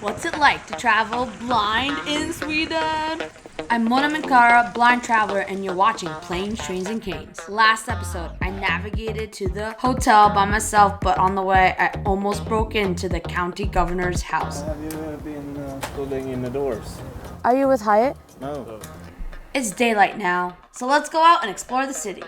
What's it like to travel blind in Sweden? I'm Mona Minkara, blind traveler, and you're watching Planes, Trains, and Canes. Last episode, I navigated to the hotel by myself, but on the way, I almost broke into the county governor's house. Have you been stolling in the doors? Are you with Hyatt? No. It's daylight now, so let's go out and explore the city.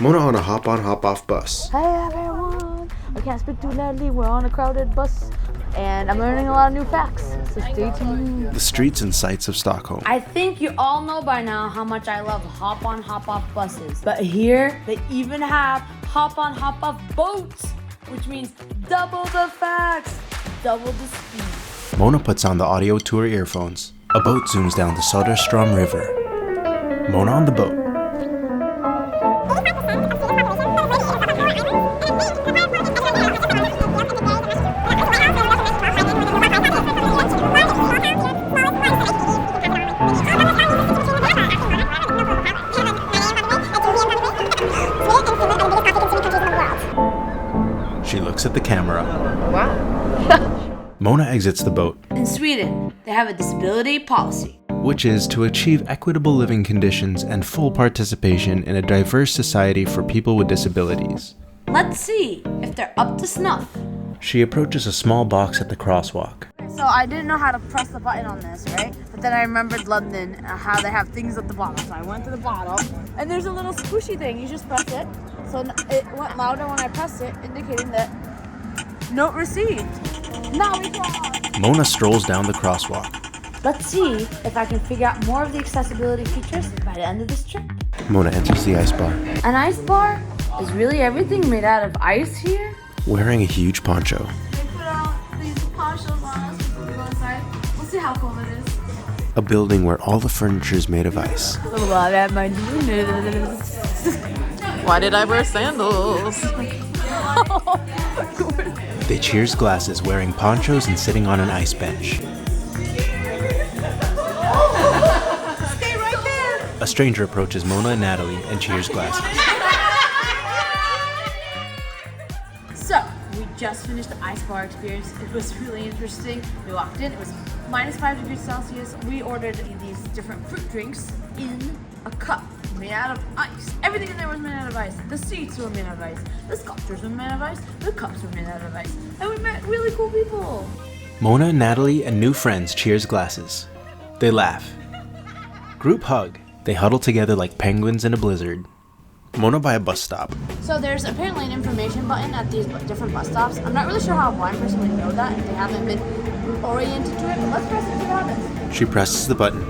Mona on a hop-on, hop-off bus. Hey everyone! I can't speak too loudly, we're on a crowded bus, and I'm learning a lot of new facts, so stay tuned. The streets and sights of Stockholm. I think you all know by now how much I love hop-on, hop-off buses. But here, they even have hop-on, hop-off boats, which means double the facts, double the speed. Mona puts on the audio tour earphones. A boat zooms down the Söderström River. Mona on the boat. She looks at the camera. Wow. Mona exits the boat. In Sweden, they have a disability policy, which is to achieve equitable living conditions and full participation in a diverse society for people with disabilities. Let's see if they're up to snuff. She approaches a small box at the crosswalk. So I didn't know how to press the button on this, right? But then I remembered London, how they have things at the bottom. So I went to the bottom, and there's a little squishy thing. You just press it. So it went louder when I pressed it, indicating that note received. Now we cross. Mona strolls down the crosswalk. Let's see if I can figure out more of the accessibility features by the end of this trip. Mona enters the ice bar. An ice bar? Is really everything made out of ice here? Wearing a huge poncho. They put out these ponchos on us before we go inside. We'll see how cold it is. A building where all the furniture is made of ice. Why did I wear sandals? They cheers glasses wearing ponchos and sitting on an ice bench. Stay right there! A stranger approaches Mona and Natalie and cheers glasses. So, we just finished the ice bar experience. It was really interesting. We walked in, it was minus 5 degrees Celsius. We ordered these different fruit drinks in a cup made out of ice. Everything in there was made out of ice. The seats were made out of ice. The sculptures were made out of ice. The cups were made out of ice. And we met really cool people. Mona, Natalie, and new friends cheers glasses. They laugh. Group hug. They huddle together like penguins in a blizzard. Mona by a bus stop. So there's apparently an information button at these different bus stops. I'm not really sure how a blind person would know that if they haven't been oriented to it, but let's press it to happen. She presses the button.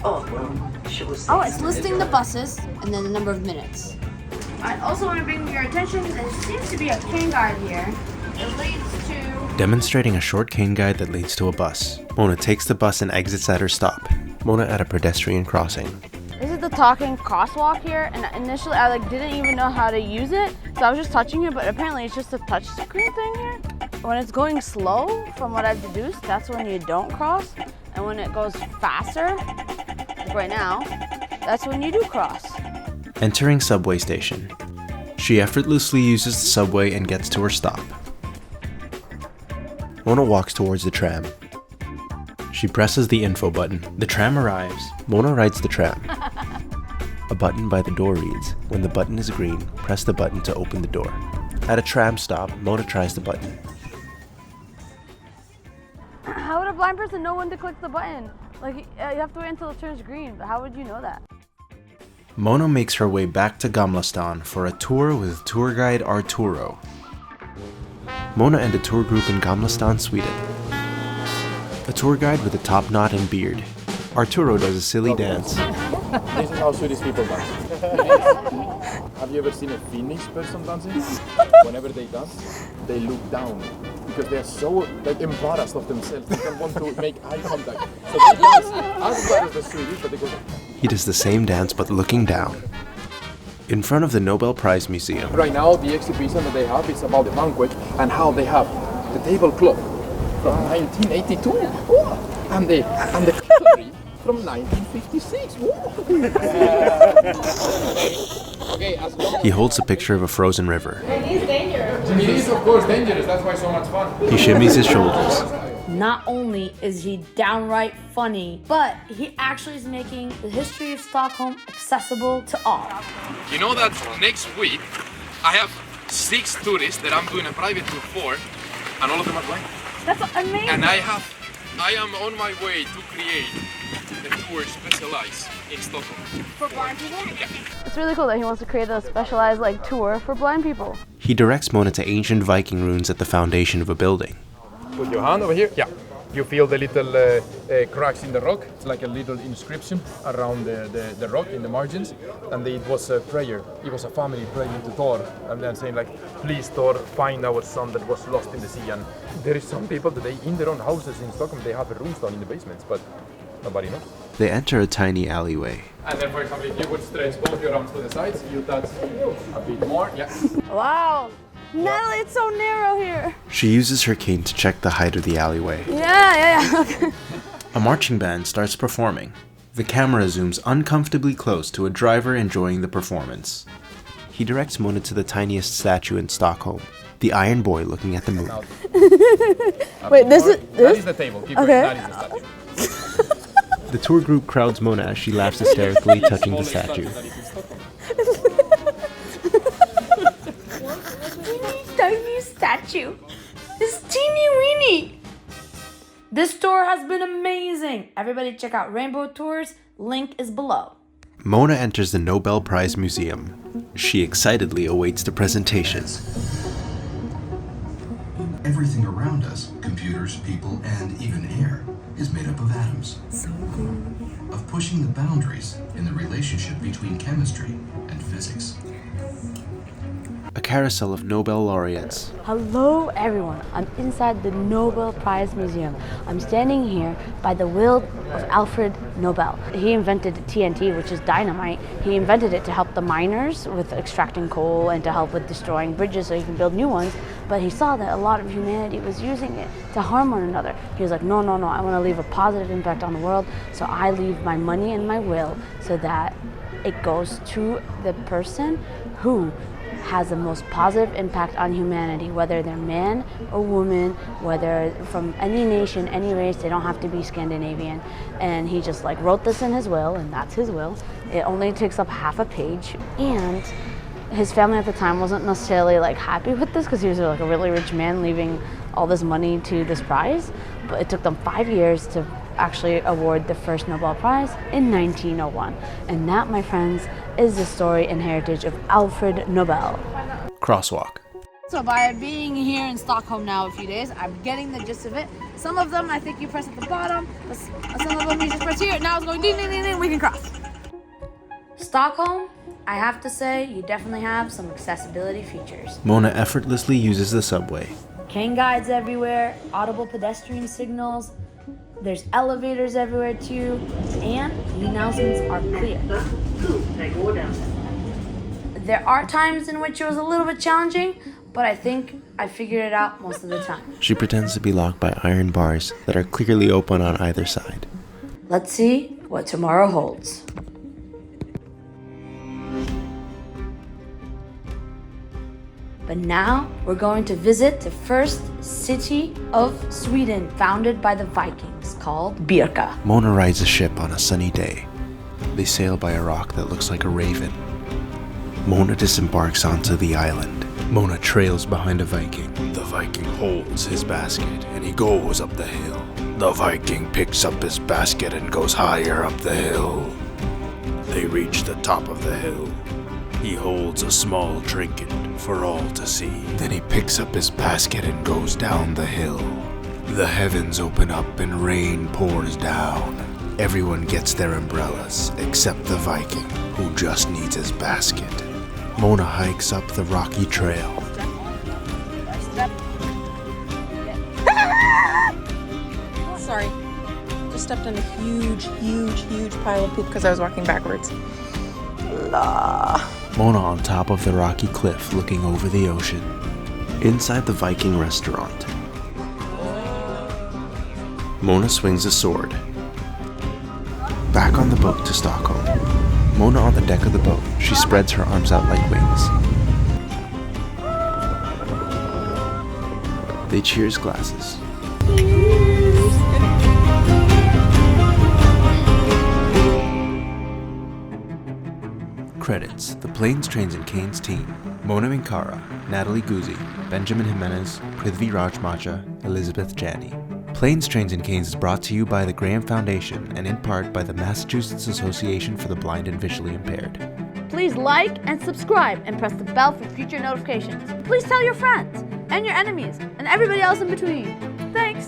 Oh, it's listing the buses and then the number of minutes. I also want to bring your attention, there seems to be a cane guide here. It leads to... Demonstrating a short cane guide that leads to a bus. Mona takes the bus and exits at her stop. Mona at a pedestrian crossing. This is the talking crosswalk here, and initially I didn't even know how to use it, so I was just touching it, but apparently it's just a touch screen thing here. When it's going slow, from what I've deduced, that's when you don't cross, and when it goes faster, like right now, that's when you do cross. Entering subway station. She effortlessly uses the subway and gets to her stop. Mona walks towards the tram. She presses the info button. The tram arrives. Mona rides the tram. A button by the door reads, "When the button is green, press the button to open the door." At a tram stop, Mona tries the button. How would a blind person know when to click the button? Like, you have to wait until it turns green, but how would you know that? Mona makes her way back to Gamla for a tour with tour guide Arturo. Mona and a tour group in Gamla, Sweden. A tour guide with a top knot and beard. Arturo does a silly dance. This is how Swedish people dance. Have you ever seen a Finnish person dancing? Whenever they dance, they look down because they are so embarrassed of themselves. They don't want to make eye contact. So they dance as well as the Swedish, but they go. He does the same dance but looking down. In front of the Nobel Prize Museum. Right now, the exhibition that they have is about the banquet and how they have the tablecloth from 1982 and the cutlery from 1956. Okay, He holds a picture of a frozen river. He's dangerous. It is of course dangerous, that's why so much fun. He shimmies his shoulders. Not only is he downright funny, but he actually is making the history of Stockholm accessible to all. You know that next week I have 6 tourists that I'm doing a private tour for, and all of them are blind. That's amazing. And I am on my way to create a tour specialized in Stockholm. For blind people? Yeah. It's really cool that he wants to create a specialized tour for blind people. He directs Mona to ancient Viking runes at the foundation of a building. Put your hand over here. Yeah. You feel the little cracks in the rock. It's like a little inscription around the rock in the margins. And it was a prayer. It was a family praying to Thor. And then saying please Thor, find our son that was lost in the sea. And there is some people that in their own houses in Stockholm, they have a runestone in the basements, but nobody knows. They enter a tiny alleyway. And then, for example, if you would stretch both your arms to the sides, you touch a bit more. Yeah. Wow. Natalie, it's so narrow here. She uses her cane to check the height of the alleyway. Yeah. A marching band starts performing. The camera zooms uncomfortably close to a driver enjoying the performance. He directs Mona to the tiniest statue in Stockholm, the Iron Boy looking at the moon. Wait, this is That is the table. Keep Okay. going. That is the statue. The tour group crowds Mona as she laughs hysterically, touching the statue. Tiny statue. It's teeny weeny. This tour has been amazing. Everybody check out Rainbow Tours. Link is below. Mona enters the Nobel Prize Museum. She excitedly awaits the presentation. Everything around us, computers, people, and even air, is made up of atoms. Of pushing the boundaries in the relationship between chemistry and physics. A carousel of Nobel laureates. Hello everyone, I'm inside the Nobel Prize Museum. I'm standing here by the will of Alfred Nobel. He invented TNT, which is dynamite. He invented it to help the miners with extracting coal and to help with destroying bridges so he can build new ones. But he saw that a lot of humanity was using it to harm one another. He was like, no, I want to leave a positive impact on the world, so I leave my money and my will so that it goes to the person who has the most positive impact on humanity, whether they're man or woman, whether from any nation, any race, they don't have to be Scandinavian. And he just wrote this in his will, and that's his will. It only takes up half a page. And his family at the time wasn't necessarily happy with this because he was a really rich man leaving all this money to this prize. But it took them 5 years to actually award the first Nobel Prize in 1901. And that, my friends, is the story and heritage of Alfred Nobel. Crosswalk. So by being here in Stockholm now a few days, I'm getting the gist of it. Some of them I think you press at the bottom, but some of them you just press here. Now it's going ding, ding, ding, ding, we can cross. Stockholm, I have to say, you definitely have some accessibility features. Mona effortlessly uses the subway. Cane guides everywhere, audible pedestrian signals, there's elevators everywhere too, and the announcements are clear. There are times in which it was a little bit challenging, but I think I figured it out most of the time. She pretends to be locked by iron bars that are clearly open on either side. Let's see what tomorrow holds. But now we're going to visit the first city of Sweden founded by the Vikings called Birka. Mona rides a ship on a sunny day. They sail by a rock that looks like a raven. Mona disembarks onto the island. Mona trails behind a Viking. The Viking holds his basket and he goes up the hill. The Viking picks up his basket and goes higher up the hill. They reach the top of the hill. He holds a small trinket for all to see. Then he picks up his basket and goes down the hill. The heavens open up and rain pours down. Everyone gets their umbrellas except the Viking, who just needs his basket. Mona hikes up the rocky trail. Sorry. Just stepped in a huge pile of poop because I was walking backwards. Mona on top of the rocky cliff looking over the ocean. Inside the Viking restaurant. Mona swings a sword. Back on the boat to Stockholm. Mona on the deck of the boat. She spreads her arms out like wings. They cheers glasses. Credits: The Planes, Trains and Canes team. Mona Minkara, Natalie Guse, Benjamin Jimenez, Prithvi Rajmacha, Elizabeth Janney. Planes, Trains and Canes is brought to you by the Graham Foundation and in part by the Massachusetts Association for the Blind and Visually Impaired. Please like and subscribe and press the bell for future notifications. Please tell your friends and your enemies and everybody else in between. Thanks!